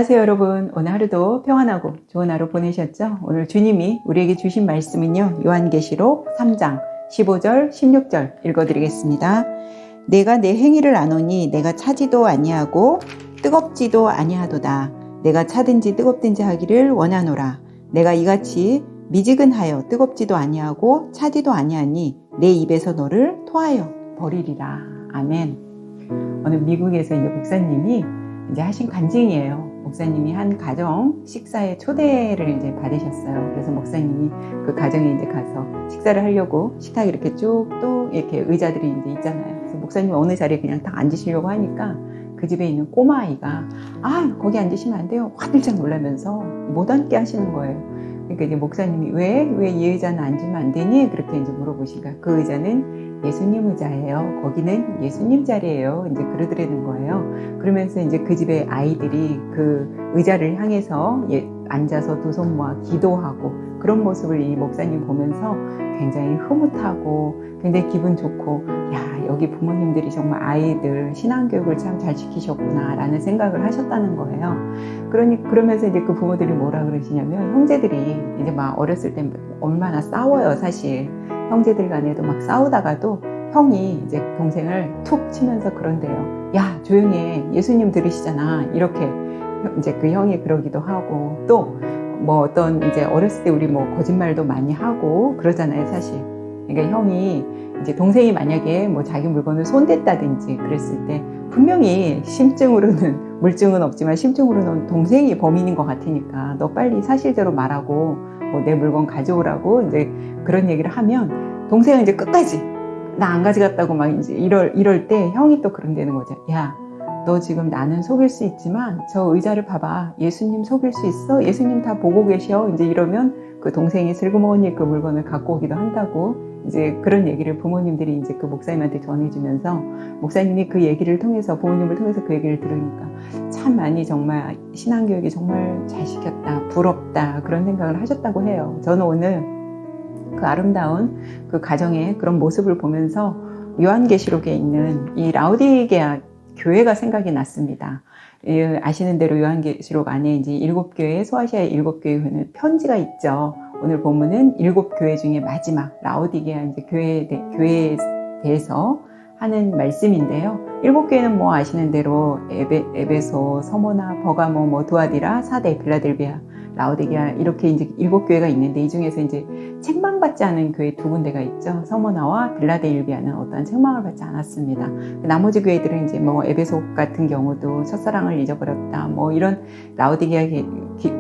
안녕하세요 여러분. 오늘 하루도 평안하고 좋은 하루 보내셨죠? 오늘 주님이 우리에게 주신 말씀은요, 요한계시록 3장 15절 16절 읽어드리겠습니다. 내가 내 행위를 아노니 내가 차지도 아니하고 뜨겁지도 아니하도다. 내가 차든지 뜨겁든지 하기를 원하노라. 내가 이같이 미지근하여 뜨겁지도 아니하고 차지도 아니하니 내 입에서 너를 토하여 버리리라. 아멘. 오늘 미국에서 이제 목사님이 이제 하신 간증이에요. 목사님이 한 가정 식사에 초대를 이제 받으셨어요. 그래서 목사님이 그 가정에 이제 가서 식사를 하려고 식탁에 이렇게 쭉 또 이렇게 의자들이 이제 있잖아요. 그래서 목사님이 어느 자리에 그냥 딱 앉으시려고 하니까 그 집에 있는 꼬마아이가 거기 앉으시면 안 돼요. 화들짝 놀라면서 못 앉게 하시는 거예요. 그러니까 이제 목사님이 왜 이 의자는 앉으면 안 되니? 그렇게 이제 물어보시니까 그 의자는 예수님 의자예요. 거기는 예수님 자리예요. 이제 그러더라는 거예요. 그러면서 이제 그 집의 아이들이 그 의자를 향해서 앉아서 두 손 모아 기도하고 그런 모습을 이 목사님 보면서 굉장히 흐뭇하고 굉장히 기분 좋고, 야, 여기 부모님들이 정말 아이들 신앙교육을 참 잘 시키셨구나 라는 생각을 하셨다는 거예요. 그러면서 이제 그 부모들이 뭐라 그러시냐면, 형제들이 이제 막 어렸을 때 얼마나 싸워요, 사실. 형제들 간에도 막 싸우다가도 형이 이제 동생을 툭 치면서 그런대요. 야, 조용히 해. 예수님 들으시잖아. 이렇게 이제 그 형이 그러기도 하고, 또 뭐 어떤 이제 어렸을 때 우리 뭐 거짓말도 많이 하고 그러잖아요, 사실. 그러니까 형이 이제 동생이 만약에 뭐 자기 물건을 손댔다든지 그랬을 때 분명히 심증으로는, 물증은 없지만 심증으로는 동생이 범인인 것 같으니까 너 빨리 사실대로 말하고 뭐 내 물건 가져오라고 이제 그런 얘기를 하면 동생은 이제 끝까지 나 안 가져갔다고 막 이제 이럴 때 형이 또 그런다는 거죠. 야, 너 지금 나는 속일 수 있지만 저 의자를 봐봐. 예수님 속일 수 있어? 예수님 다 보고 계셔. 이제 이러면 그 동생이 슬그머니 그 물건을 갖고 오기도 한다고 이제 그런 얘기를 부모님들이 이제 그 목사님한테 전해주면서 목사님이 그 얘기를 통해서 부모님을 통해서 그 얘기를 들으니까 참 많이 정말 신앙교육이 정말 잘 시켰다, 부럽다 그런 생각을 하셨다고 해요. 저는 오늘 그 아름다운 그 가정의 그런 모습을 보면서 요한계시록에 있는 이 라우디게아 교회가 생각이 났습니다. 아시는 대로 요한계시록 안에 이제 7교회, 소아시아의 7교회는 편지가 있죠. 오늘 본문은 7교회 중에 마지막 라우디게아 이제 교회에 대해서 하는 말씀인데요. 7교회는 뭐 아시는 대로 에베소, 서모나, 버가모, 뭐 두아디라, 사데, 빌라델비아, 라우디게아 이렇게 이제 7교회가 있는데 이 중에서 이제 책망받지 않은 교회 2군데가 있죠. 서모나와 빌라델비아는 어떠한 책망을 받지 않았습니다. 나머지 교회들은 이제 뭐 에베소 같은 경우도 첫사랑을 잊어버렸다. 뭐 이런 라우디게아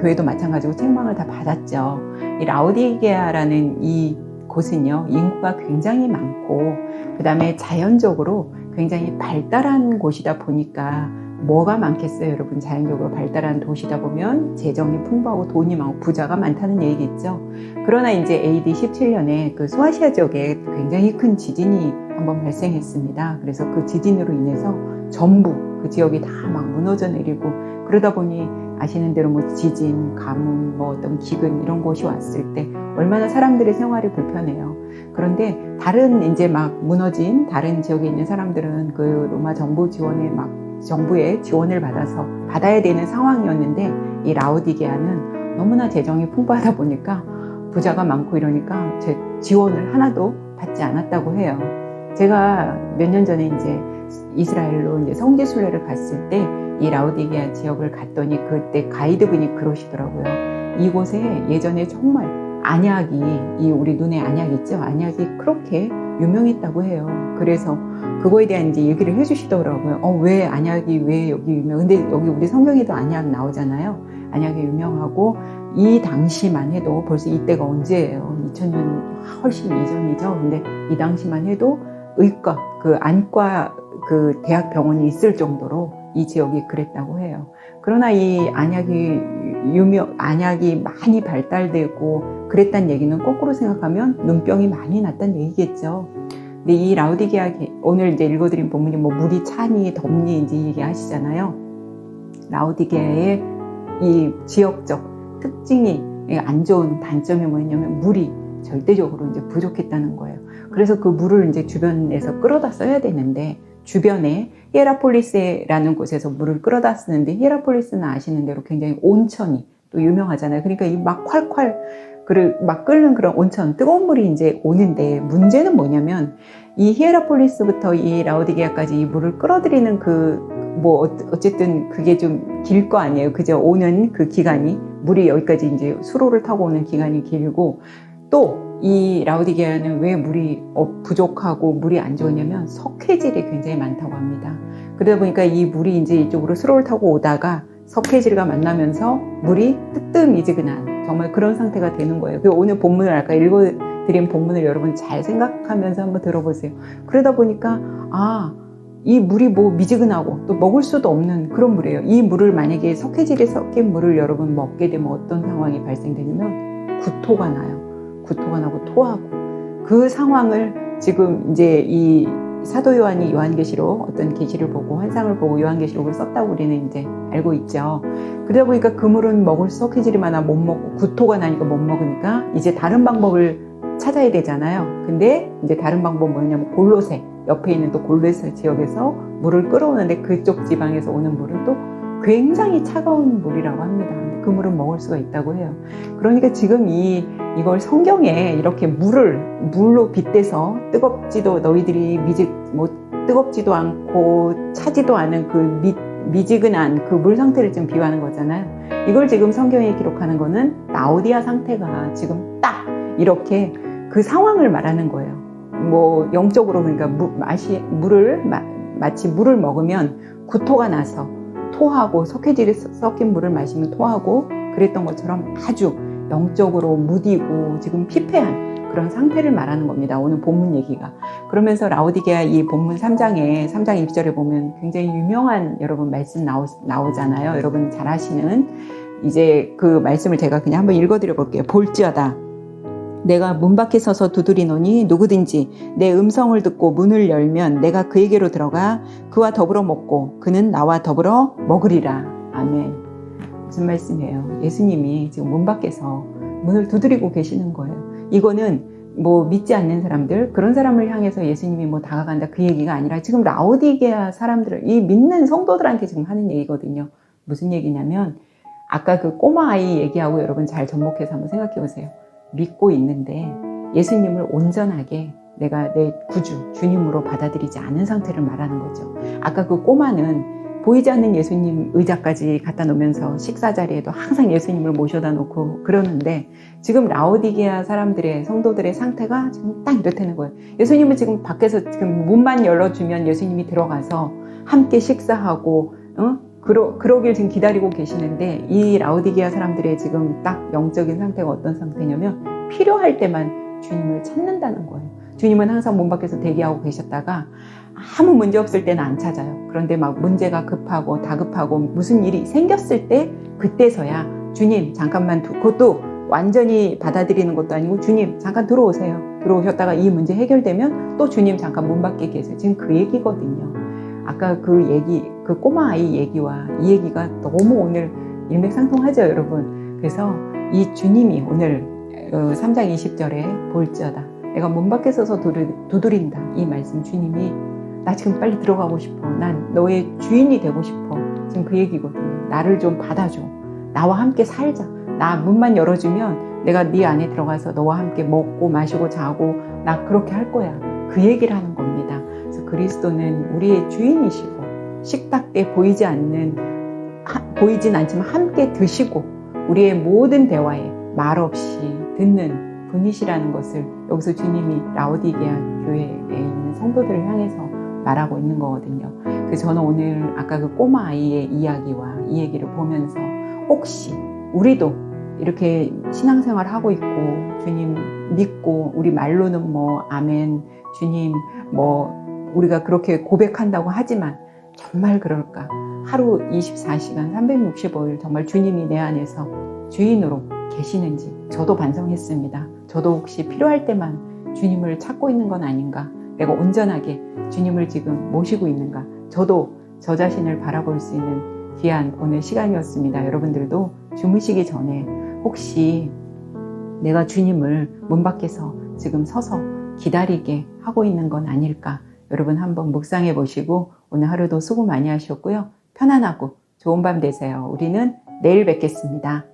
교회도 마찬가지고 책망을 다 받았죠. 이 라우디게아라는 이 곳은요, 인구가 굉장히 많고 그 다음에 자연적으로 굉장히 발달한 곳이다 보니까 뭐가 많겠어요, 여러분? 자연적으로 발달한 도시다 보면 재정이 풍부하고 돈이 많고 부자가 많다는 얘기겠죠. 그러나 이제 AD 17년에 그 소아시아 지역에 굉장히 큰 지진이 한번 발생했습니다. 그래서 그 지진으로 인해서 전부 그 지역이 다 막 무너져 내리고 그러다 보니 아시는 대로 뭐 지진, 가뭄, 뭐 어떤 기근 이런 것이 왔을 때 얼마나 사람들의 생활이 불편해요. 그런데 다른 이제 막 무너진 다른 지역에 있는 사람들은 그 로마 정부 지원에 막 정부의 지원을 받아야 되는 상황이었는데 이 라우디게아는 너무나 재정이 풍부하다 보니까 부자가 많고 이러니까 제 지원을 하나도 받지 않았다고 해요. 제가 몇 년 전에 이제 이스라엘로 이제 성지 순례를 갔을 때 이 라우디게아 지역을 갔더니 그때 가이드분이 그러시더라고요. 이곳에 예전에 정말 안약이, 이 우리 눈에 안약 있죠? 안약이 그렇게 유명했다고 해요. 그래서 그거에 대한 이제 얘기를 해주시더라고요. 왜 안약이 왜 여기 유명? 근데 여기 우리 성경에도 안약 나오잖아요. 안약이 유명하고 이 당시만 해도 벌써 이때가 언제예요? 2000년 훨씬 이전이죠. 근데 이 당시만 해도 의과, 그 안과 그 대학 병원이 있을 정도로 이 지역이 그랬다고 해요. 그러나 이 안약이 많이 발달되고 그랬다는 얘기는 거꾸로 생각하면 눈병이 많이 났다는 얘기겠죠. 근데 이 라우디게아 오늘 이제 읽어드린 본문이 뭐 물이 차니 덥니 이제 얘기하시잖아요. 라우디게아의 이 지역적 특징이 안 좋은 단점이 뭐였냐면 물이 절대적으로 이제 부족했다는 거예요. 그래서 그 물을 이제 주변에서 끌어다 써야 되는데, 주변에 히에라폴리스라는 곳에서 물을 끌어다 쓰는데, 히에라폴리스는 아시는 대로 굉장히 온천이 또 유명하잖아요. 그러니까 이 막 콸콸 막 끓는 그런 온천, 뜨거운 물이 이제 오는데, 문제는 뭐냐면 이 히에라폴리스부터 이 라오디게아까지 이 물을 끌어들이는 어쨌든 그게 좀 길 거 아니에요. 그저 오는 그 기간이, 물이 여기까지 이제 수로를 타고 오는 기간이 길고, 또 이 라오디게아는 왜 물이 부족하고 물이 안 좋으냐면 석회질이 굉장히 많다고 합니다. 그러다 보니까 이 물이 이제 이쪽으로 수로를 타고 오다가 석회질과 만나면서 물이 뜨뜻미지근한 정말 그런 상태가 되는 거예요. 오늘 본문을 아까 읽어드린 본문을 여러분 잘 생각하면서 한번 들어보세요. 그러다 보니까 이 물이 미지근하고 또 먹을 수도 없는 그런 물이에요. 이 물을 만약에 석회질이 섞인 물을 여러분 먹게 되면 어떤 상황이 발생되냐면 구토가 나요. 구토가 나고 토하고, 그 상황을 지금 이제 이 사도 요한이 요한계시록 어떤 계시를 보고 환상을 보고 요한계시록을 썼다고 우리는 이제 알고 있죠. 그러다 보니까 그 물은 먹을 석회질이 많아 못 먹고 구토가 나니까 못 먹으니까 이제 다른 방법을 찾아야 되잖아요. 근데 이제 다른 방법은 뭐냐면 골로새, 옆에 있는 또 골로새 지역에서 물을 끌어오는데, 그쪽 지방에서 오는 물은 또 굉장히 차가운 물이라고 합니다. 근데 그 물은 먹을 수가 있다고 해요. 그러니까 지금 이걸 성경에 이렇게 물로 빗대서 너희들이 뜨겁지도 않고 차지도 않은 그 미지근한 그 물 상태를 지금 비유하는 거잖아요. 이걸 지금 성경에 기록하는 거는 라오디아 상태가 지금 딱 이렇게 그 상황을 말하는 거예요. 영적으로, 그러니까 마치 물을 먹으면 구토가 나서 토하고, 석회질이 섞인 물을 마시면 토하고 그랬던 것처럼 아주 영적으로 무디고 지금 피폐한 그런 상태를 말하는 겁니다. 오늘 본문 얘기가. 그러면서 라오디게아 이 본문 3장 2절에 보면 굉장히 유명한 여러분 말씀 나오잖아요. 여러분 잘 아시는 이제 그 말씀을 제가 그냥 한번 읽어드려 볼게요. 볼지어다. 내가 문 밖에 서서 두드리노니 누구든지 내 음성을 듣고 문을 열면 내가 그에게로 들어가 그와 더불어 먹고 그는 나와 더불어 먹으리라. 아멘. 무슨 말씀이에요? 예수님이 지금 문 밖에서 문을 두드리고 계시는 거예요. 이거는 믿지 않는 사람들, 그런 사람을 향해서 예수님이 다가간다 그 얘기가 아니라 지금 라오디게아 사람들을, 이 믿는 성도들한테 지금 하는 얘기거든요. 무슨 얘기냐면 아까 그 꼬마 아이 얘기하고 여러분 잘 접목해서 한번 생각해 보세요. 믿고 있는데 예수님을 온전하게 내가 내 구주, 주님으로 받아들이지 않은 상태를 말하는 거죠. 아까 그 꼬마는 보이지 않는 예수님 의자까지 갖다 놓으면서 식사 자리에도 항상 예수님을 모셔다 놓고 그러는데, 지금 라오디게아 사람들의, 성도들의 상태가 지금 딱 이렇다는 거예요. 예수님은 지금 밖에서 지금 문만 열어주면 예수님이 들어가서 함께 식사하고, 그러길 지금 기다리고 계시는데, 이 라오디게아 사람들의 지금 딱 영적인 상태가 어떤 상태냐면 필요할 때만 주님을 찾는다는 거예요. 주님은 항상 문 밖에서 대기하고 계셨다가 아무 문제 없을 때는 안 찾아요. 그런데 문제가 급하고 다급하고 무슨 일이 생겼을 때, 그때서야 주님 잠깐만 그것도 완전히 받아들이는 것도 아니고 주님 잠깐 들어오세요. 들어오셨다가 이 문제 해결되면 또 주님 잠깐 문 밖에 계세요. 지금 그 얘기거든요. 아까 그 얘기, 그 꼬마 아이 얘기와 이 얘기가 너무 오늘 일맥상통하죠, 여러분. 그래서 이 주님이 오늘 3장 20절에 볼지어다. 내가 문 밖에 서서 두드린다. 이 말씀, 주님이 나 지금 빨리 들어가고 싶어. 난 너의 주인이 되고 싶어. 지금 그 얘기거든요. 나를 좀 받아줘. 나와 함께 살자. 나 문만 열어주면 내가 네 안에 들어가서 너와 함께 먹고 마시고 자고 나 그렇게 할 거야. 그 얘기를 하는 겁니다. 그래서 그리스도는 우리의 주인이시고 식탁 때 보이진 않지만 함께 드시고 우리의 모든 대화에 말없이 듣는 분이시라는 것을 여기서 주님이 라오디게아 교회에 있는 성도들을 향해서 말하고 있는 거거든요. 그래서 저는 오늘 아까 그 꼬마 아이의 이야기와 이 얘기를 보면서 혹시 우리도 이렇게 신앙생활 하고 있고 주님 믿고 우리 말로는 아멘 주님 우리가 그렇게 고백한다고 하지만 정말 그럴까? 하루 24시간 365일 정말 주님이 내 안에서 주인으로 계시는지 저도 반성했습니다. 저도 혹시 필요할 때만 주님을 찾고 있는 건 아닌가? 내가 온전하게 주님을 지금 모시고 있는가? 저도 저 자신을 바라볼 수 있는 귀한 오늘 시간이었습니다. 여러분들도 주무시기 전에 혹시 내가 주님을 문 밖에서 지금 서서 기다리게 하고 있는 건 아닐까? 여러분 한번 묵상해 보시고 오늘 하루도 수고 많이 하셨고요. 편안하고 좋은 밤 되세요. 우리는 내일 뵙겠습니다.